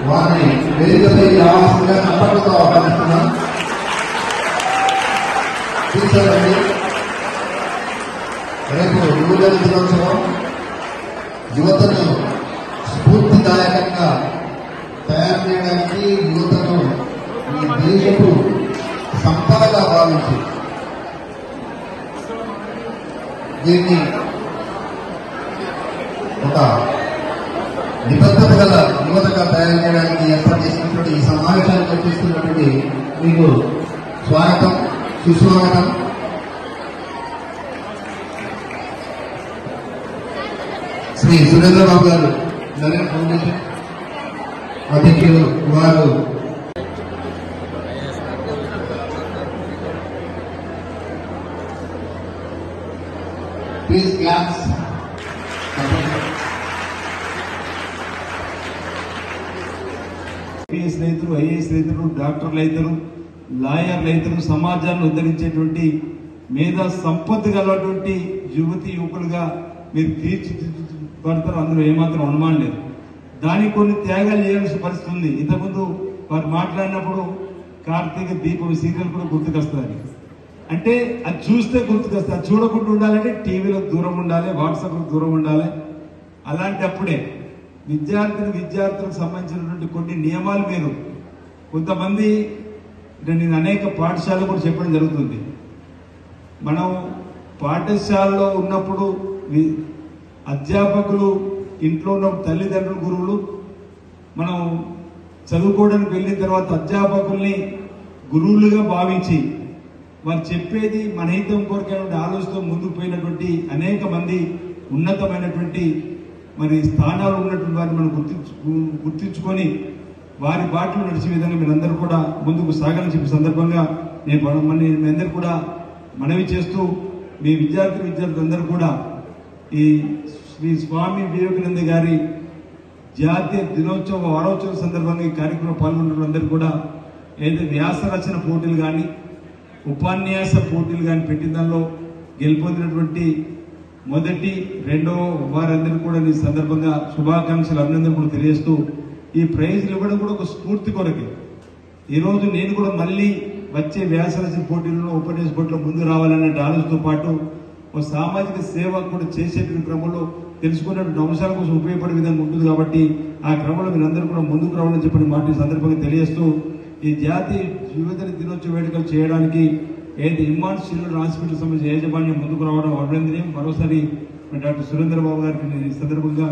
వారిని వేదికపై రావాల్సిందిగా తప్పకుండా ఆహ్వానిస్తున్నాం. తీసుకోండి. రేపు యువజన దినోత్సవం యువతను స్ఫూర్తిదాయకంగా తయారు చేయడానికి, యువతను ఈ దేశపు సంపదగా భావించి దీన్ని ఒక నిబద్ధత గల యువతగా తయారు చేయడానికి ఏర్పాటు చేసినటువంటి ఈ సమావేశాన్ని చర్చిస్తున్నటువంటి మీకు స్వాగతం, సుస్వాగతం. శ్రీ సురేంద్రబాబు గారు నరేంద్ర ఫౌండేషన్ అధ్యక్షులు వారు ప్లీజ్ క్లాప్స్. ఐపీఎస్ రైతులు, ఐఏఎస్ రైతులు, డాక్టర్లు రైతులు, లాయర్లు రైతులు, సమాజాన్ని ఉద్ధరించేటువంటి మేధా సంపత్తి గలటువంటి యువతి యువకులుగా మీరు తీర్చిదిద్దబడతారు, అందులో ఏమాత్రం అనుమానం లేదు. దానికి కొన్ని త్యాగాలు చేయాల్సిన పరిస్థితి ఉంది. ఇంతకుముందు వారు మాట్లాడినప్పుడు కార్తీక దీపం సీరియల్ కూడా గుర్తుకొస్తుంది. అంటే అది చూస్తే గుర్తుకొస్తుంది, అది చూడకుండా ఉండాలంటే టీవీలకు దూరం ఉండాలి, వాట్సాప్లకు దూరం ఉండాలి. అలాంటప్పుడే విద్యార్థులకు సంబంధించినటువంటి కొన్ని నియమాలు మీరు కొంతమంది, నేను అనేక పాఠశాలలు కూడా చెప్పడం జరుగుతుంది. మనం పాఠశాలలో ఉన్నప్పుడు అధ్యాపకులు, ఇంట్లో ఉన్న తల్లిదండ్రులు, గురువులు, మనం చదువుకోవడానికి వెళ్ళిన తర్వాత అధ్యాపకుల్ని గురువులుగా భావించి వారు చెప్పేది మన హితం కోరికైనటువంటి ఆలోచనతో ముందుకు పోయినటువంటి అనేక మంది ఉన్నతమైనటువంటి మరి స్థానాలు ఉన్నటువంటి వారిని మనం గుర్తించుకొని వారి బాటలు నడిచే విధంగా మీరందరూ కూడా ముందుకు సాగాలని చెప్పే సందర్భంగా మీ అందరూ కూడా మనవి చేస్తూ, మీ విద్యార్థులందరూ కూడా ఈ శ్రీ స్వామి వివేకానంద గారి జాతీయ దినోత్సవ వారోత్సవం సందర్భంగా ఈ కార్యక్రమంలో పాల్గొన్న అందరూ కూడా ఏదైతే వ్యాస రచన పోటీలు కానీ, ఉపన్యాస పోటీలు కానీ పెట్టిన దానిలో గెలుపొందినటువంటి మొదటి, రెండవ వారందరూ కూడా ఈ సందర్భంగా శుభాకాంక్షలు, అభినందనలు కూడా తెలియజేస్తూ, ఈ ప్రైజ్లు ఇవ్వడం కూడా ఒక స్ఫూర్తి కొరకే. ఈరోజు నేను కూడా మళ్ళీ వచ్చే వ్యాస రచన పోటీలలో, ఉపన్యాస పోటీలో ముందు రావాలనే ఆలోచనతో పాటు ఒక సామాజిక సేవ కూడా చేసేటువంటి క్రమంలో తెలుసుకున్నటువంటి అంశాల కోసం ఉపయోగపడే విధంగా ఉంటుంది. కాబట్టి ఆ క్రమంలో మీరందరూ కూడా ముందుకు రావాలని చెప్పిన మాట ఈ సందర్భంగా తెలియజేస్తూ, ఈ జాతీయ యువజన దినోత్సవ వేడుకలు చేయడానికి ఏదైతే ఇమ్మాన్స్ చిల్డ్రన్ హాస్పిటల్ సంబంధించిన యాజమాన్యం ముందుకు రావడం అభినందనీయం. మరోసారి డాక్టర్ సురేంద్రబాబు గారికి నేను ఈ సందర్భంగా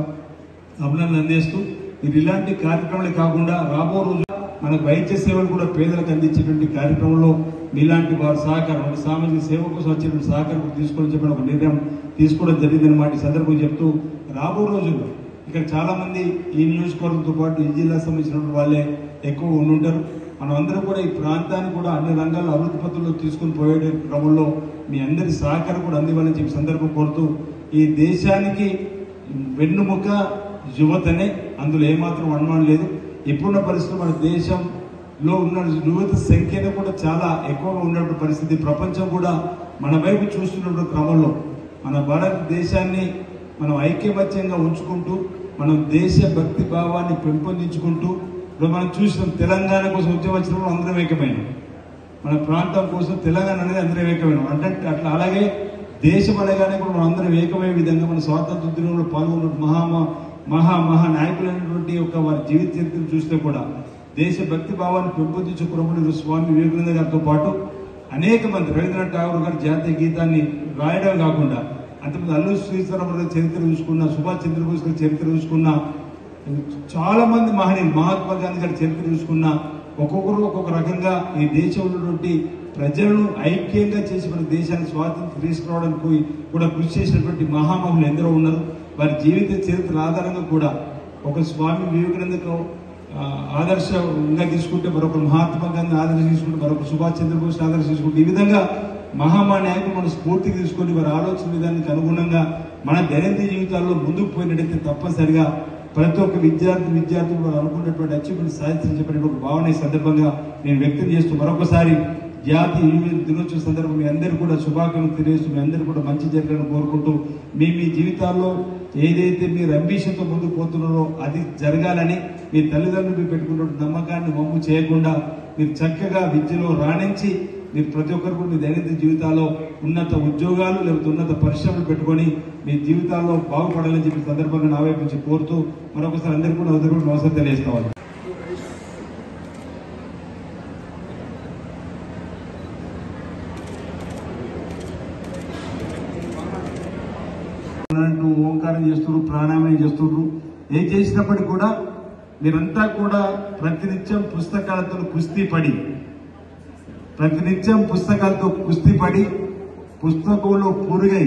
అభినందనలు అందిస్తూ, ఇది ఇలాంటి కార్యక్రమాలే కాకుండా రాబో రోజు మనకు వైద్య సేవలు కూడా పేదలకు అందించేటువంటి కార్యక్రమంలో మీలాంటి వారి సహకారం, సామాజిక సేవ కోసం వచ్చేటువంటి సహకారం తీసుకోవాలని చెప్పిన ఒక నిర్ణయం తీసుకోవడం జరిగిందన్నమాట ఈ సందర్భం చెప్తూ, రాబో రోజుల్లో ఇక్కడ చాలా మంది ఈ నియోజకవర్గంతో పాటు ఈ జిల్లాకు సంబంధించిన వాళ్ళే ఎక్కువ ఉండుంటారు. మనం అందరం కూడా ఈ ప్రాంతాన్ని కూడా అన్ని రంగాల్లో అభివృద్ధి పత్రంలో తీసుకుని పోయే క్రమంలో మీ అందరి సహకారం కూడా అందివ్వాలని చెప్పి సందర్భం కోరుతూ, ఈ దేశానికి వెన్నుముక యువతనే, అందులో ఏమాత్రం అనుమానం లేదు. ఇప్పుడున్న పరిస్థితులు మన దేశంలో ఉన్న యువత సంఖ్యను కూడా చాలా ఎక్కువగా ఉన్నటువంటి పరిస్థితి. ప్రపంచం కూడా మన వైపు చూస్తున్నటువంటి క్రమంలో మన భారతదేశాన్ని మనం ఐక్యమత్యంగా ఉంచుకుంటూ, మనం దేశ భక్తి భావాన్ని పెంపొందించుకుంటూ, ఇప్పుడు మనం చూసిన తెలంగాణ కోసం ఉద్యమం వచ్చినప్పుడు అందరం ఏకమైనాం, మన ప్రాంతం కోసం తెలంగాణ అనేది అందరం ఏకమైనాం. అంటే అట్లా అలాగే దేశం అనగానే కూడా మనం అందరం ఏకమయ్యే విధంగా మన స్వాతంత్ర ఉద్యమంలో పాల్గొన్న మహా నాయకులైనటువంటి యొక్క వారి జీవిత చరిత్రను చూస్తే కూడా దేశ భక్తి భావాన్ని పెంపొందించే క్రమంలో స్వామి వివేకానంద గారితో పాటు అనేక మంది, రవీంద్రనాథ్ ఠాగూర్ గారి జాతీయ గీతాన్ని రాయడం కాకుండా అంతకుముందు అల్లూరి సీతారామరావు గారి చరిత్ర చూసుకున్న, సుభాష్ చంద్రబోస్ గారి చరిత్ర చూసుకున్న, చాలా మంది మహనీయులు, మహాత్మా గాంధీ గారి చరిత్ర చూసుకున్న, ఒక్కొక్కరు ఒక్కొక్క రకంగా ఈ దేశంలో ఉన్నటువంటి ప్రజలను ఐక్యంగా చేసి మన దేశాన్ని స్వాతంత్రం తీసుకురావడానికి కూడా కృషి చేసినటువంటి మహామహులు ఎందరో ఉన్నారు. వారి జీవిత చరిత్ర ఆధారంగా కూడా ఒక స్వామి వివేకానందకు ఆదర్శంగా తీసుకుంటే, మరొక మహాత్మా గాంధీ ఆదర్శం తీసుకుంటే, మరొక సుభాష్ చంద్రబోస్ ఆదర్శం తీసుకుంటే, ఈ విధంగా మహానాయకులు మన స్ఫూర్తికి తీసుకొని వారి ఆలోచన విధానానికి అనుగుణంగా మన దైనందిన జీవితాల్లో ముందుకు పోయినట్టయితే తప్పనిసరిగా ప్రతి ఒక్క విద్యార్థులు వారు అనుకున్నటువంటి అచీవ్మెంట్ సాధించని చెప్పిన ఒక భావన ఈ సందర్భంగా నేను వ్యక్తం చేస్తూ, మరొకసారి జాతీయ యువ దినోత్సవ సందర్భం మీ అందరూ కూడా శుభాకాంక్షలు తెలియజేస్తూ, మీ అందరూ కూడా మంచి జరగాలని కోరుకుంటూ, మీ జీవితాల్లో ఏదైతే మీరు అంబిషన్తో ముందుకు పోతున్నారో అది జరగాలని మీ తల్లిదండ్రులు పెట్టుకున్న నమ్మకాన్ని వమ్ము చేయకుండా మీరు చక్కగా విద్యలో రాణించి మీరు ప్రతి ఒక్కరు కూడా మీ దైనందిన జీవితాల్లో ఉన్నత ఉద్యోగాలు లేకపోతే ఉన్నత పరిశ్రమలు పెట్టుకొని మీ జీవితాల్లో బాగుపడాలని చెప్పి సందర్భంగా నా వైపు నుంచి కోరుతూ మరొకసారి అందరికీ కూడా నమస్కారం తెలియజేస్తాను. ఓంకారం చేస్తున్నారు, ప్రాణాయామం చేస్తున్నారు. ఏం చేసినప్పటికీ కూడా మీరంతా కూడా ప్రతినిత్యం పుస్తకాలతో కుస్తీ పడి పుస్తకంలో పురుగై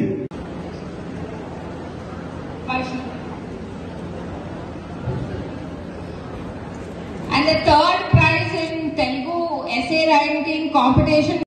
And the third prize in Telugu essay writing competition